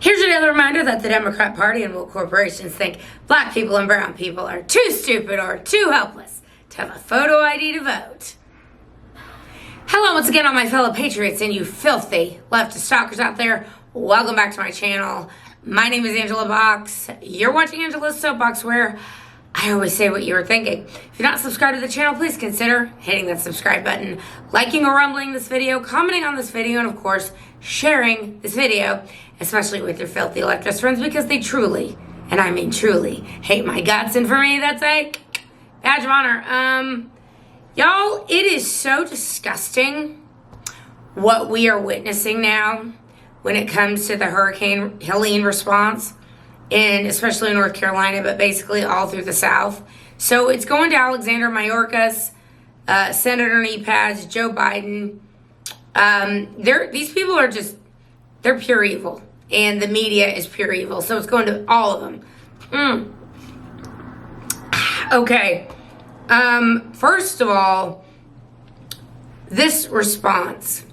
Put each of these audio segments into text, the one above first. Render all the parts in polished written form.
Here's another reminder that the Democrat Party and woke corporations think black people and brown people are too stupid or too helpless to have a photo ID to vote. Hello once again, all my fellow patriots and you filthy leftist stalkers out there. Welcome back to my channel. My name is Angela Box. You're watching Angela's Soapbox, where I always say what you were thinking. If you're not subscribed to the channel, please consider hitting that subscribe button, liking or rumbling this video, commenting on this video, and of course, sharing this video, especially with your filthy leftist friends, because they truly, and I mean truly, hate my guts. And for me, that's a badge of honor. Y'all, it is so disgusting what we are witnessing now when it comes to the Hurricane Helene response, and especially in North Carolina, but basically all through the South. So it's going to Alexander Mayorkas, Senator Kneepads, Joe Biden. These people are just, they're pure evil. And the media is pure evil. So it's going to all of them. Okay. First of all, this response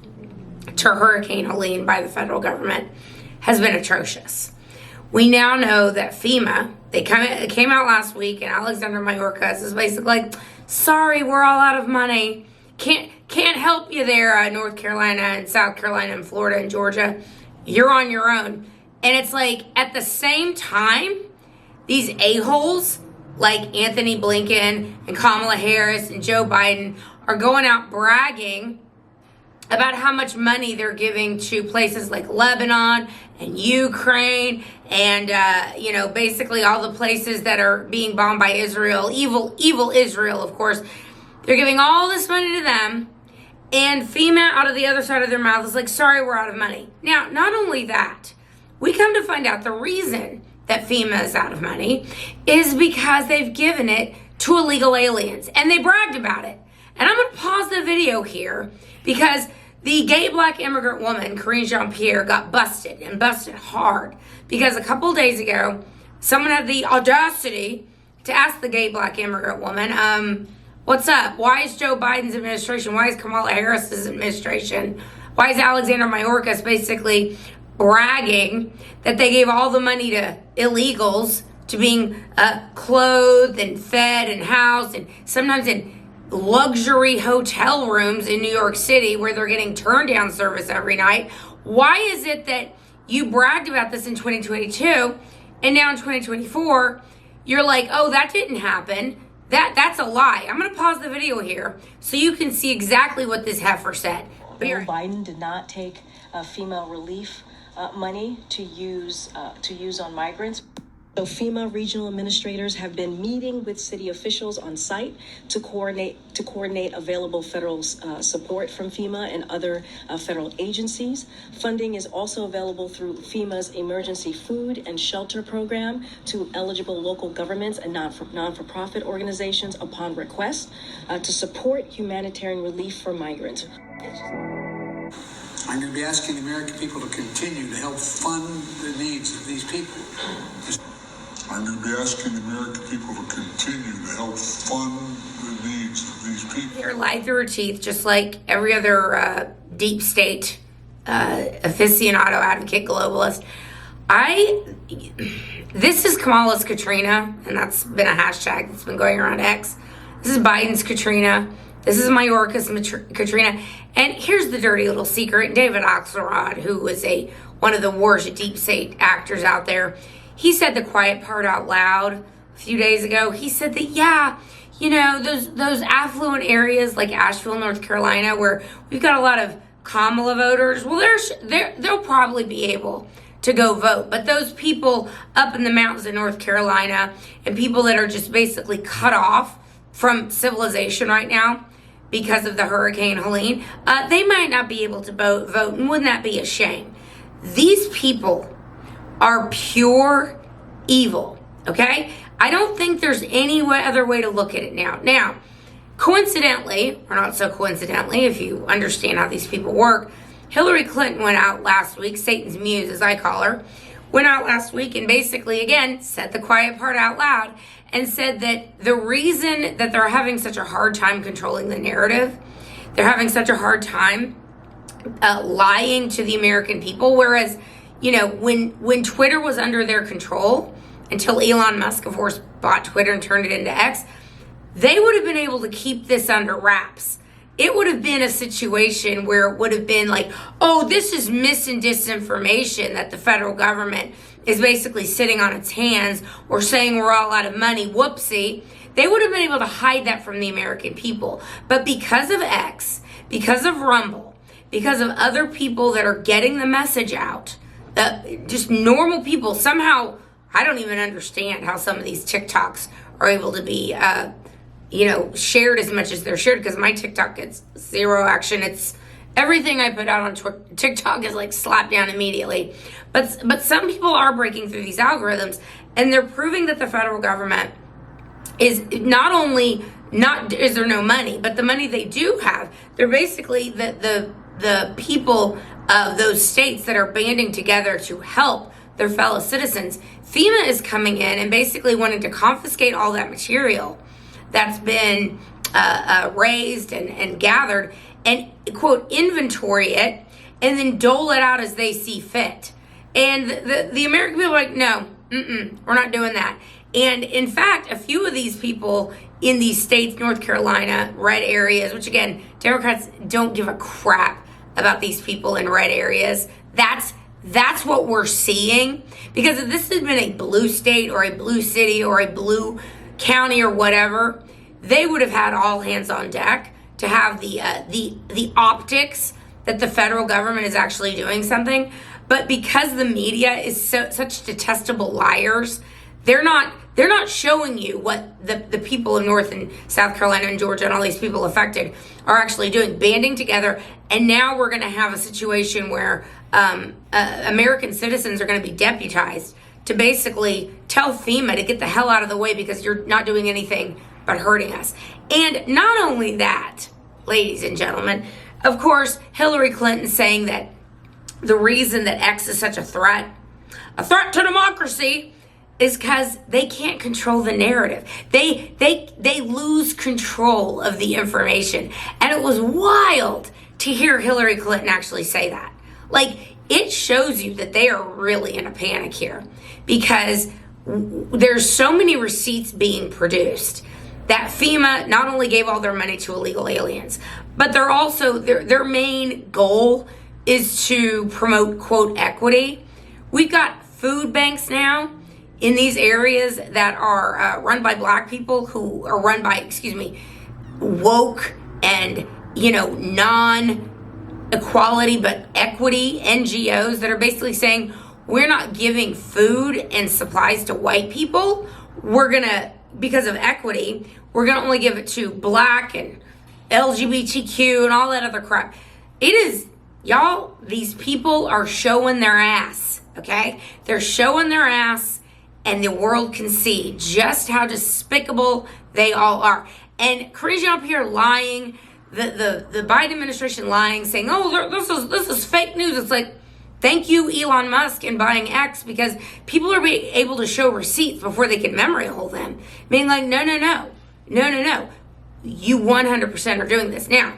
to Hurricane Helene by the federal government has been atrocious. We now know that FEMA, it came out last week, and Alexander Mayorkas is basically like, sorry, we're all out of money. Can't help you there, North Carolina and South Carolina and Florida and Georgia. You're on your own. And it's like, at the same time, these a-holes like Anthony Blinken and Kamala Harris and Joe Biden are going out bragging about how much money they're giving to places like Lebanon and Ukraine and, basically all the places that are being bombed by Israel, evil Israel, of course. They're giving all this money to them, and FEMA out of the other side of their mouth is like, sorry, we're out of money. Now, not only that, we come to find out the reason that FEMA is out of money is because they've given it to illegal aliens, and they bragged about it. And I'm going to pause the video here because the gay black immigrant woman, Karine Jean-Pierre, got busted, and busted hard, because a couple days ago, someone had the audacity to ask the gay black immigrant woman, what's up? Why is Joe Biden's administration, why is Kamala Harris's administration, why is Alexander Mayorkas basically bragging that they gave all the money to illegals, to being clothed and fed and housed, and sometimes in luxury hotel rooms in New York City where they're getting turn down service every night? Why is it that you bragged about this in 2022 and now in 2024 you're like, oh, that didn't happen? That's a lie. I'm going to pause the video here so you can see exactly what this heifer said. Joe Biden did not take FEMA relief money to use on migrants. So FEMA regional administrators have been meeting with city officials on site to coordinate available federal support from FEMA and other federal agencies. Funding is also available through FEMA's emergency food and shelter program to eligible local governments and non-for-profit organizations upon request to support humanitarian relief for migrants. I'm going to be asking the American people to continue to help fund the needs of these people. I'm going to be asking the American people to continue to help fund the needs of these people. They're lied through her teeth, just like every other deep state aficionado, advocate, globalist. This is Kamala's Katrina, and that's been a hashtag that's been going around X. This is Biden's Katrina. This is Mayorkas' Katrina. And here's the dirty little secret. David Axelrod, who was one of the worst deep state actors out there, he said the quiet part out loud a few days ago. He said that, those affluent areas like Asheville, North Carolina, where we've got a lot of Kamala voters, well, they'll probably be able to go vote. But those people up in the mountains in North Carolina and people that are just basically cut off from civilization right now because of the Hurricane Helene, they might not be able to vote, and wouldn't that be a shame? These people are pure evil, okay? I don't think there's any other way to look at it now. Now, coincidentally, or not so coincidentally, if you understand how these people work, Hillary Clinton went out last week, Satan's muse as I call her, went out last week and basically, again, said the quiet part out loud and said that the reason that they're having such a hard time controlling the narrative, they're having such a hard time lying to the American people, whereas when Twitter was under their control, until Elon Musk, of course, bought Twitter and turned it into X, they would have been able to keep this under wraps. It would have been a situation where it would have been like, oh, this is mis and disinformation that the federal government is basically sitting on its hands or saying we're all out of money. Whoopsie. They would have been able to hide that from the American people. But because of X, because of Rumble, because of other people that are getting the message out, just normal people, somehow, I don't even understand how some of these TikToks are able to be, shared as much as they're shared, because my TikTok gets zero action. It's everything I put out on TikTok is like slapped down immediately. But some people are breaking through these algorithms, and they're proving that the federal government is not only not is there no money, but the money they do have, they're basically the people of those states that are banding together to help their fellow citizens. FEMA is coming in and basically wanting to confiscate all that material that's been raised and gathered and, quote, inventory it and then dole it out as they see fit. And the American people are like, no, we're not doing that. And in fact, a few of these people in these states, North Carolina, red areas, which again, Democrats don't give a crap about these people in red areas. That's what we're seeing. Because if this had been a blue state or a blue city or a blue county or whatever, they would have had all hands on deck to have the optics that the federal government is actually doing something. But because the media is such detestable liars, they're not showing you what the people in North and South Carolina and Georgia and all these people affected are actually doing, banding together. And now we're going to have a situation where American citizens are going to be deputized to basically tell FEMA to get the hell out of the way because you're not doing anything but hurting us. And not only that, ladies and gentlemen, of course, Hillary Clinton saying that the reason that X is such a threat to democracy, is because they can't control the narrative. They lose control of the information. And it was wild to hear Hillary Clinton actually say that. Like, it shows you that they are really in a panic here, because there's so many receipts being produced that FEMA not only gave all their money to illegal aliens, but they're also, their main goal is to promote, quote, equity. We've got food banks now in these areas that are run by black people who are run by, woke and, non-equality but equity NGOs that are basically saying, we're not giving food and supplies to white people. We're going to, because of equity, we're going to only give it to black and LGBTQ and all that other crap. It is, y'all, these people are showing their ass, okay? They're showing their ass. And the world can see just how despicable they all are. And Karine Jean-Pierre lying, the Biden administration lying, saying, oh, this is fake news. It's like, thank you, Elon Musk, in buying X, because people are being able to show receipts before they can memory hold them. Being like, no. You 100% are doing this. Now,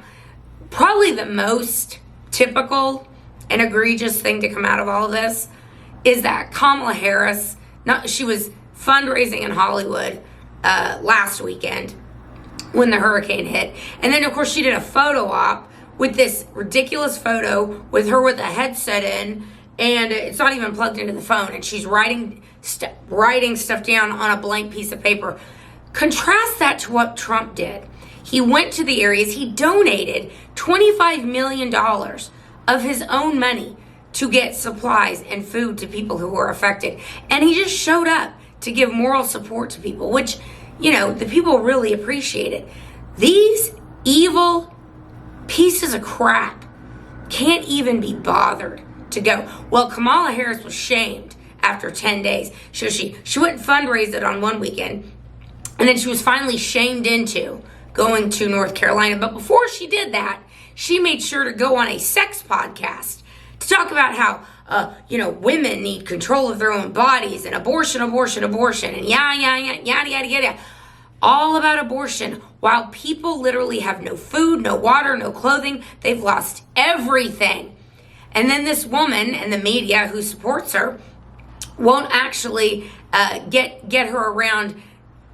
probably the most typical and egregious thing to come out of all of this is that Kamala Harris, she was fundraising in Hollywood last weekend when the hurricane hit. And then, of course, she did a photo op with this ridiculous photo with her with a headset in, and it's not even plugged into the phone. And she's writing stuff down on a blank piece of paper. Contrast that to what Trump did. He went to the areas. He donated $25 million of his own money to get supplies and food to people who were affected. And he just showed up to give moral support to people, which, the people really appreciated. These evil pieces of crap can't even be bothered to go. Well, Kamala Harris was shamed after 10 days. So she went and fundraised it on one weekend, and then she was finally shamed into going to North Carolina. But before she did that, she made sure to go on a sex podcast to talk about how, women need control of their own bodies and abortion, and yada. All about abortion, while people literally have no food, no water, no clothing. They've lost everything. And then this woman and the media who supports her won't actually get her around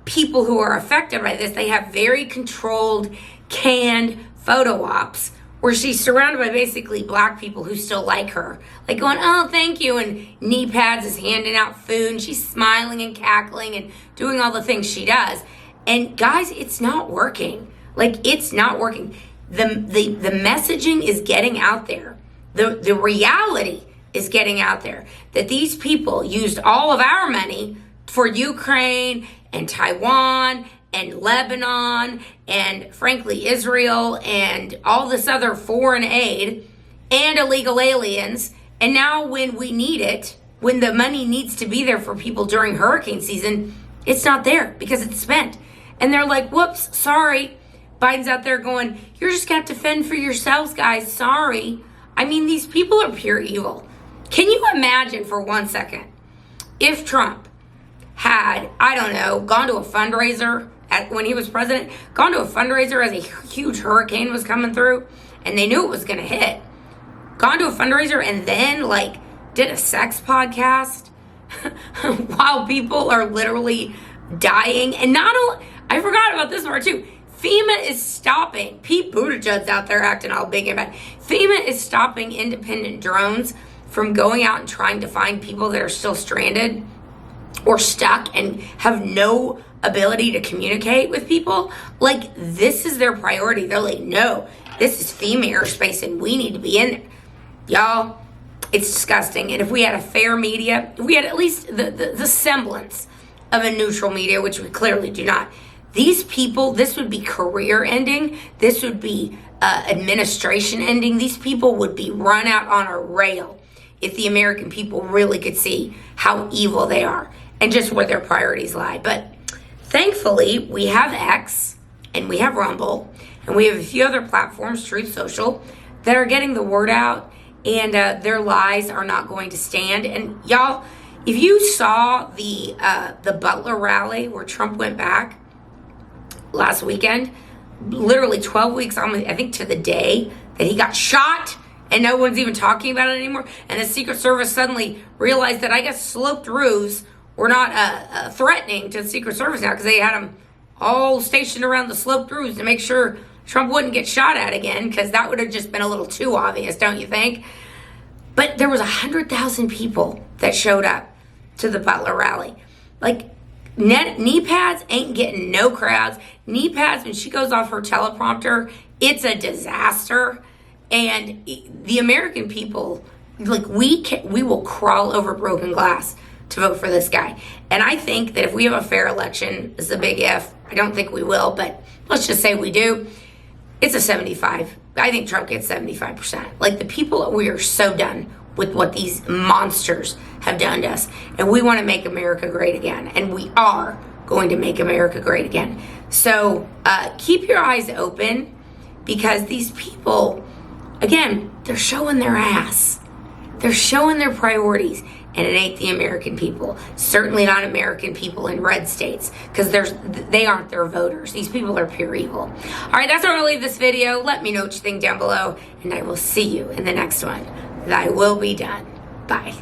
people who are affected by this. They have very controlled, canned photo ops where she's surrounded by basically black people who still like her. Like going, oh, thank you. And Kneepads is handing out food and she's smiling and cackling and doing all the things she does. And guys, it's not working. Like, it's not working. The messaging is getting out there. The reality is getting out there that these people used all of our money for Ukraine and Taiwan and Lebanon and frankly Israel and all this other foreign aid and illegal aliens. And now when we need it, when the money needs to be there for people during hurricane season, it's not there because it's spent. And they're like, whoops, sorry. Biden's out there going, you're just got to fend for yourselves, guys. Sorry. I mean, these people are pure evil. Can you imagine for 1 second if Trump had, I don't know, gone to a fundraiser when he was president, gone to a fundraiser as a huge hurricane was coming through and they knew it was going to hit, gone to a fundraiser and then like did a sex podcast while people are literally dying. And not only, I forgot about this part too. FEMA is stopping. Pete Buttigieg's out there acting all big and bad. FEMA is stopping independent drones from going out and trying to find people that are still stranded or stuck and have no ability to communicate with people. Like, this is their priority. They're like, no, this is FEMA airspace and we need to be in there. Y'all, it's disgusting. And if we had a fair media, if we had at least the semblance of a neutral media, which we clearly do not, these people, this would be career ending. This would be administration ending. These people would be run out on a rail if the American people really could see how evil they are and just where their priorities lie. But thankfully, we have X and we have Rumble and we have a few other platforms, Truth Social, that are getting the word out, and their lies are not going to stand. And y'all, if you saw the Butler rally where Trump went back last weekend, literally 12 weeks on, I think, to the day that he got shot, and no one's even talking about it anymore. And the Secret Service suddenly realized that I guess sloped roofs were not threatening to the Secret Service now because they had them all stationed around the sloped roofs to make sure Trump wouldn't get shot at again, because that would have just been a little too obvious, don't you think? But there was 100,000 people that showed up to the Butler rally. Like, Kneepads ain't getting no crowds. Kneepads, when she goes off her teleprompter, it's a disaster. And the American people, like, we will crawl over broken glass to vote for this guy. And I think that if we have a fair election, this is a big if. I don't think we will, but let's just say we do. It's a 75. I think Trump gets 75%. Like, the people, we are so done with what these monsters have done to us. And we want to make America great again. And we are going to make America great again. So keep your eyes open, because these people, again, they're showing their ass. They're showing their priorities. And it ain't the American people. Certainly not American people in red states, because they aren't their voters. These people are pure evil. All right, that's where I'm going to leave this video. Let me know what you think down below, and I will see you in the next one. Thy will be done. Bye.